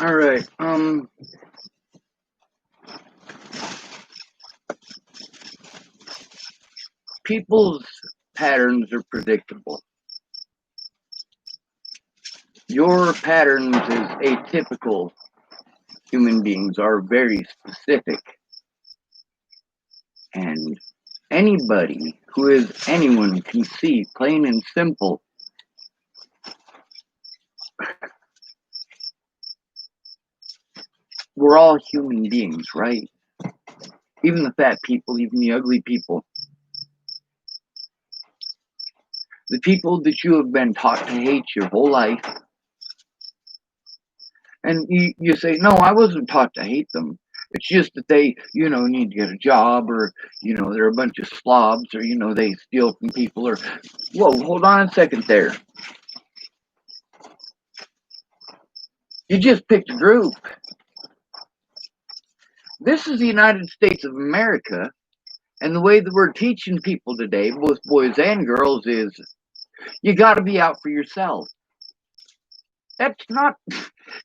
All right. People's patterns are predictable. Your patterns as atypical human beings are very specific, and anybody who is anyone can see, plain and simple, we're all human beings, right? Even the fat people, even the ugly people, the people that you have been taught to hate your whole life. And you say, no, I wasn't taught to hate them. It's just that they, need to get a job, or, they're a bunch of slobs, or, they steal from people, or, whoa, hold on a second there. You just picked a group. This is the United States of America, and the way that we're teaching people today, both boys and girls, is you got to be out for yourself. That's not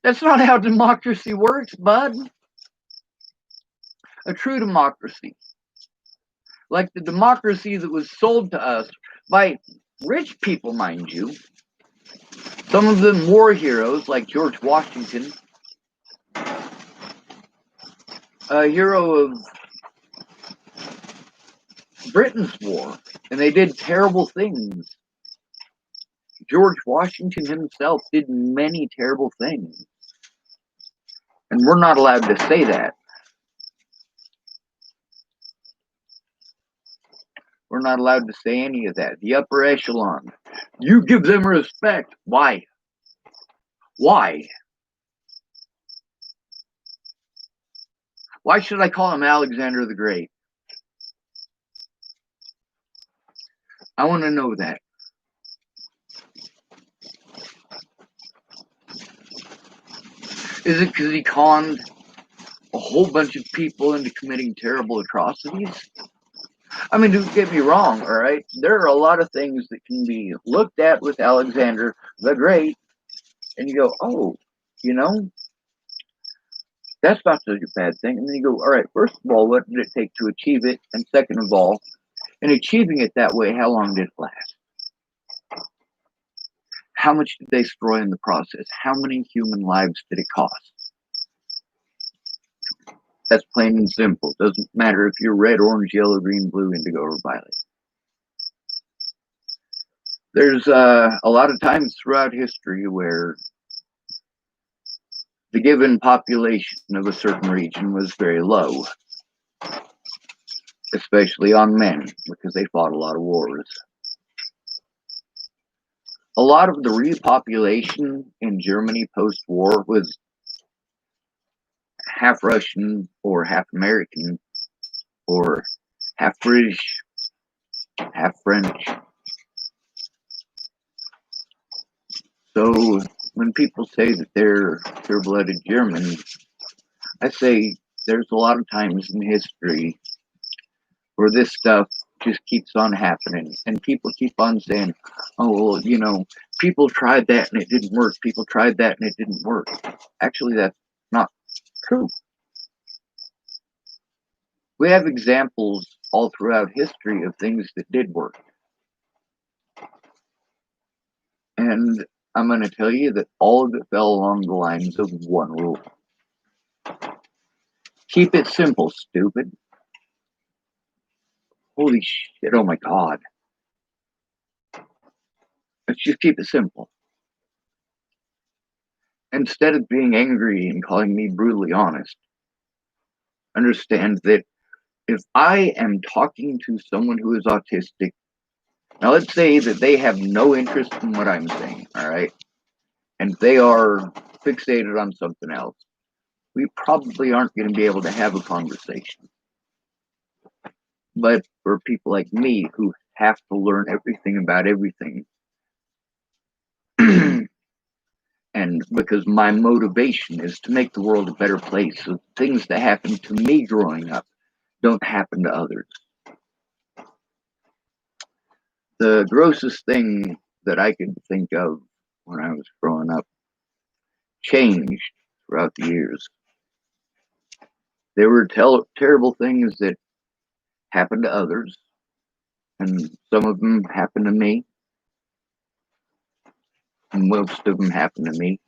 that's not how democracy works, bud. A true democracy, like the democracy that was sold to us by rich people, mind you. Some of them war heroes, like George Washington, a hero of Britain's war, and they did terrible things. George Washington himself did many terrible things, and we're not allowed to say that. We're not allowed to say any of that. The upper echelon, you give them respect. Why? Why? Why should I call him Alexander the Great? I want to know that. Is it because he conned a whole bunch of people into committing terrible atrocities? I mean, don't get me wrong, all right? There are a lot of things that can be looked at with Alexander the Great, and you go, oh, you know, that's not such a bad thing. And then you go, all right, first of all, what did it take to achieve it? And second of all, in achieving it that way, how long did it last? How much did they destroy in the process? How many human lives did it cost? That's plain and simple. Doesn't matter if you're red, orange, yellow, green, blue, indigo, or violet. There's a lot of times throughout history where the given population of a certain region was very low, especially on men, because they fought a lot of wars. A lot of the repopulation in Germany post-war was half Russian or half American or half British, half French. So when people say that they're pure-blooded German, I say there's a lot of times in history where this stuff just keeps on happening, and people keep on saying, oh, well, people tried that and it didn't work. People tried that and it didn't work. Actually, that's not true. We have examples all throughout history of things that did work. And I'm going to tell you that all of it fell along the lines of one rule. Keep it simple, stupid. Holy shit, oh my God. Let's just keep it simple. Instead of being angry and calling me brutally honest, understand that if I am talking to someone who is autistic, now let's say that they have no interest in what I'm saying, all right? And they are fixated on something else. We probably aren't going to be able to have a conversation. But for people like me who have to learn everything about everything, and because my motivation is to make the world a better place, so things that happened to me growing up don't happen to others. The grossest thing that I could think of when I was growing up changed throughout the years. There were terrible things that happened to others, and some of them happened to me, and most of them happened to me.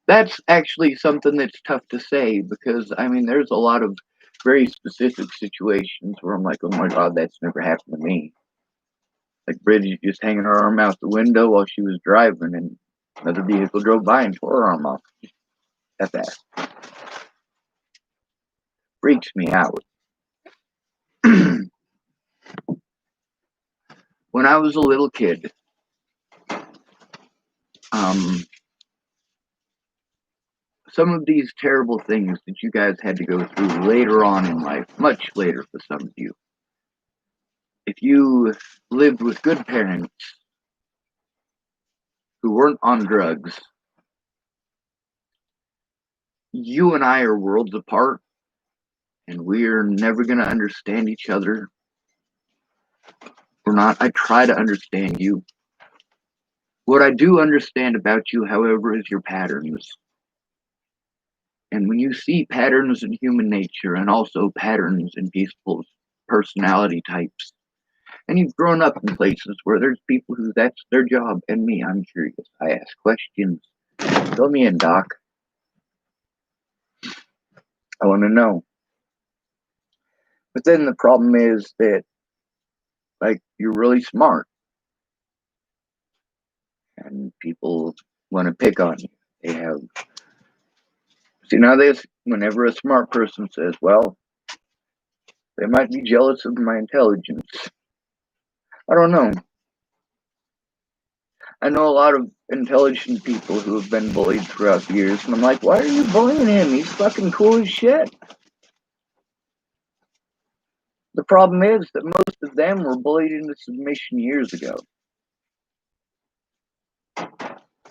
That's actually something that's tough to say because, I mean, there's a lot of very specific situations where I'm like, oh my God, that's never happened to me. Like Bridget just hanging her arm out the window while she was driving, and another vehicle drove by and tore her arm off. That fast. Freaks me out. When I was a little kid, some of these terrible things that you guys had to go through later on in life, much later for some of you, if you lived with good parents who weren't on drugs, you and I are worlds apart, and we're never going to understand each other. We're not. I try to understand you. What I do understand about you, however, is your patterns. And when you see patterns in human nature and also patterns in people's personality types, and you've grown up in places where there's people who that's their job, and me, I'm curious. I ask questions. Fill me in, Doc. I want to know. But then the problem is that, like, you're really smart, and people want to pick on you. They have. See, now this, whenever a smart person says, well, they might be jealous of my intelligence. I don't know. I know a lot of intelligent people who have been bullied throughout the years, and I'm like, why are you bullying him? He's fucking cool as shit. The problem is that most of them were bullied into submission years ago.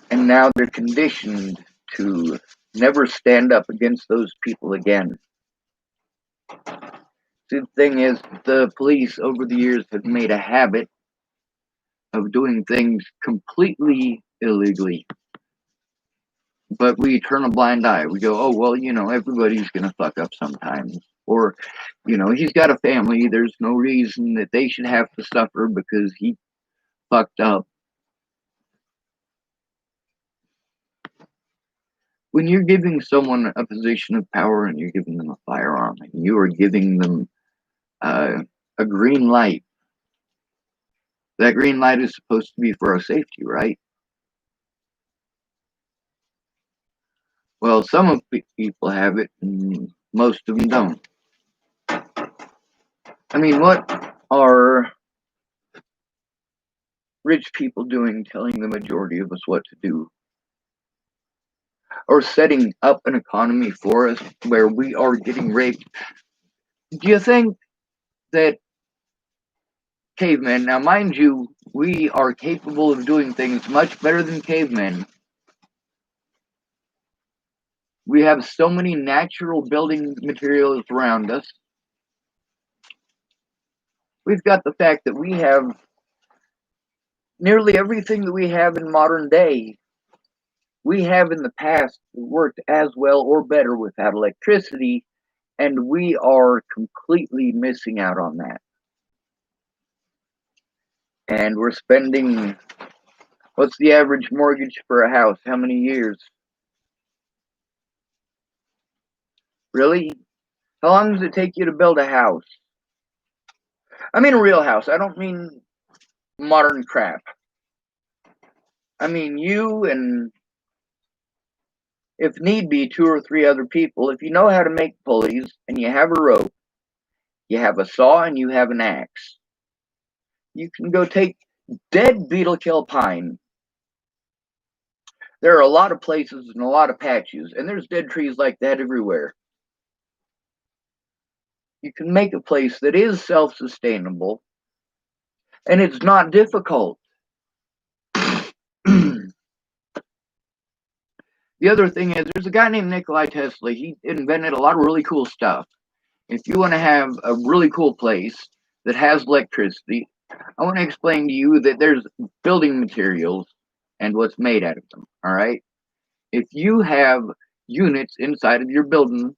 And now they're conditioned to never stand up against those people again. See, the thing is, the police over the years have made a habit of doing things completely illegally. But we turn a blind eye. We go, oh, well, you know, everybody's going to fuck up sometimes. Or, you know, he's got a family. There's no reason that they should have to suffer because he fucked up. When you're giving someone a position of power and you're giving them a firearm and you are giving them a green light, that green light is supposed to be for our safety, right? Well, some of people have it and most of them don't. I mean, what are rich people doing telling the majority of us what to do? Or setting up an economy for us where we are getting raped? Do you think that cavemen, now mind you, we are capable of doing things much better than cavemen. We have so many natural building materials around us. We've got the fact that we have nearly everything that we have in modern day. We have in the past worked as well or better without electricity, and we are completely missing out on that. And we're spending, what's the average mortgage for a house? How many years? Really? How long does it take you to build a house? I mean a real house. I don't mean modern crap. I mean you and, if need be, 2 or 3 other people. If you know how to make pulleys and you have a rope, you have a saw and you have an axe, you can go take dead beetle kill pine. There are a lot of places and a lot of patches, and there's dead trees like that everywhere. You can make a place that is self-sustainable, and it's not difficult. The other thing is, there's a guy named Nikolai Tesla. He invented a lot of really cool stuff. If you want to have a really cool place that has electricity, I want to explain to you that there's building materials and what's made out of them, all right? If you have units inside of your building,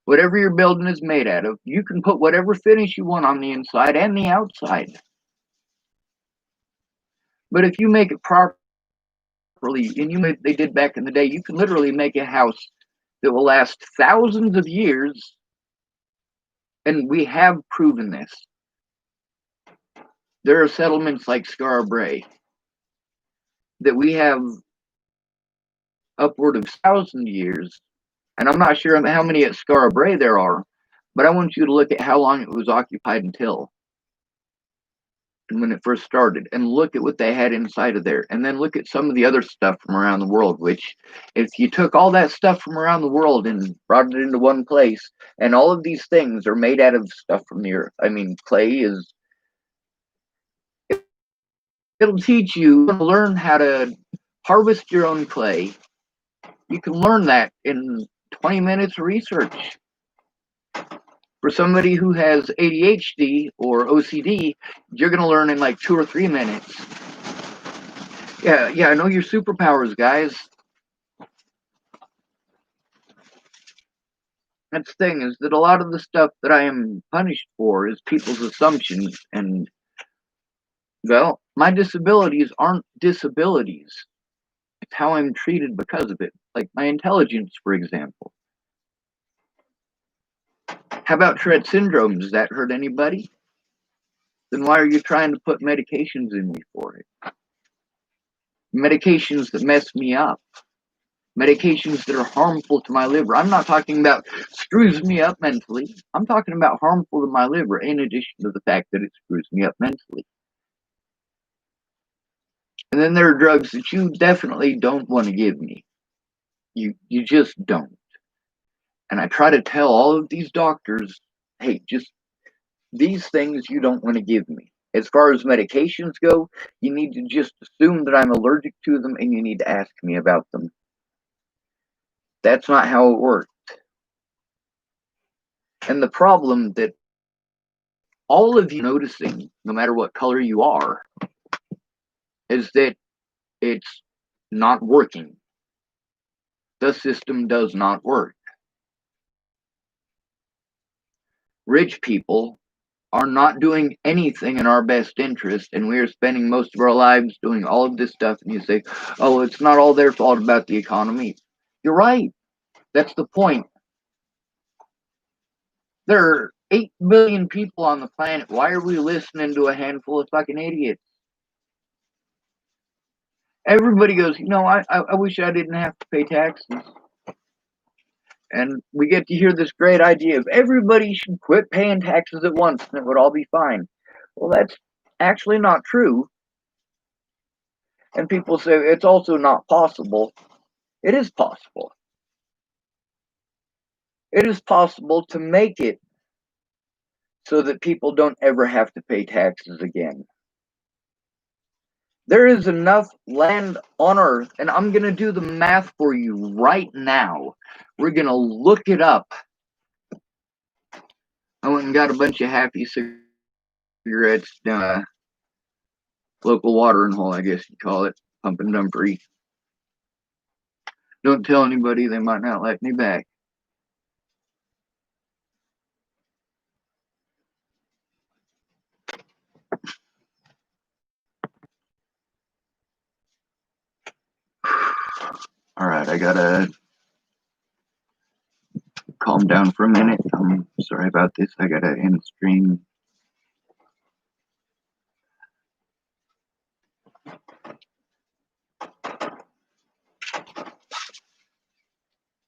whatever your building is made out of, you can put whatever finish you want on the inside and the outside. But if you make it properly, and they did back in the day, you can literally make a house that will last thousands of years, and we have proven this. There are settlements like Scarborough that we have upward of 1,000 years, and I'm not sure how many at Scarborough there are, but I want you to look at how long it was occupied until, and when it first started, and look at what they had inside of there, and then look at some of the other stuff from around the world, which if you took all that stuff from around the world and brought it into one place, and all of these things are made out of stuff from the earth. I mean, clay is, it'll teach you to learn how to harvest your own clay. You can learn that in 20 minutes of research. For somebody who has ADHD or OCD, you're going to learn in like 2 or 3 minutes. Yeah, I know your superpowers, guys. That's the thing, is that a lot of the stuff that I am punished for is people's assumptions, and, well, my disabilities aren't disabilities. It's how I'm treated because of it. Like my intelligence, for example. How about Tourette syndrome? Does that hurt anybody? Then why are you trying to put medications in me for it? Medications that mess me up. Medications that are harmful to my liver. I'm not talking about screws me up mentally. I'm talking about harmful to my liver, in addition to the fact that it screws me up mentally. And then there are drugs that you definitely don't want to give me. You just don't. And I try to tell all of these doctors, hey, just these things you don't want to give me. As far as medications go, you need to just assume that I'm allergic to them and you need to ask me about them. That's not how it works. And the problem that all of you are noticing, no matter what color you are, is that it's not working. The system does not work. Rich people are not doing anything in our best interest, and we are spending most of our lives doing all of this stuff, and you say, oh, it's not all their fault about the economy. You're right. That's the point. There are 8 billion people on the planet. Why are we listening to a handful of fucking idiots? Everybody goes, I wish I didn't have to pay taxes. And we get to hear this great idea of everybody should quit paying taxes at once and it would all be fine. Well, that's actually not true. And people say it's also not possible. It is possible. It is possible to make it so that people don't ever have to pay taxes again. There is enough land on Earth, and I'm going to do the math for you right now. We're going to look it up. I went and got a bunch of happy cigarettes down local watering hole, I guess you'd call it, pump and dumpery. Don't tell anybody, they might not like me back. Alright, I gotta calm down for a minute. I'm sorry about this. I gotta end the stream.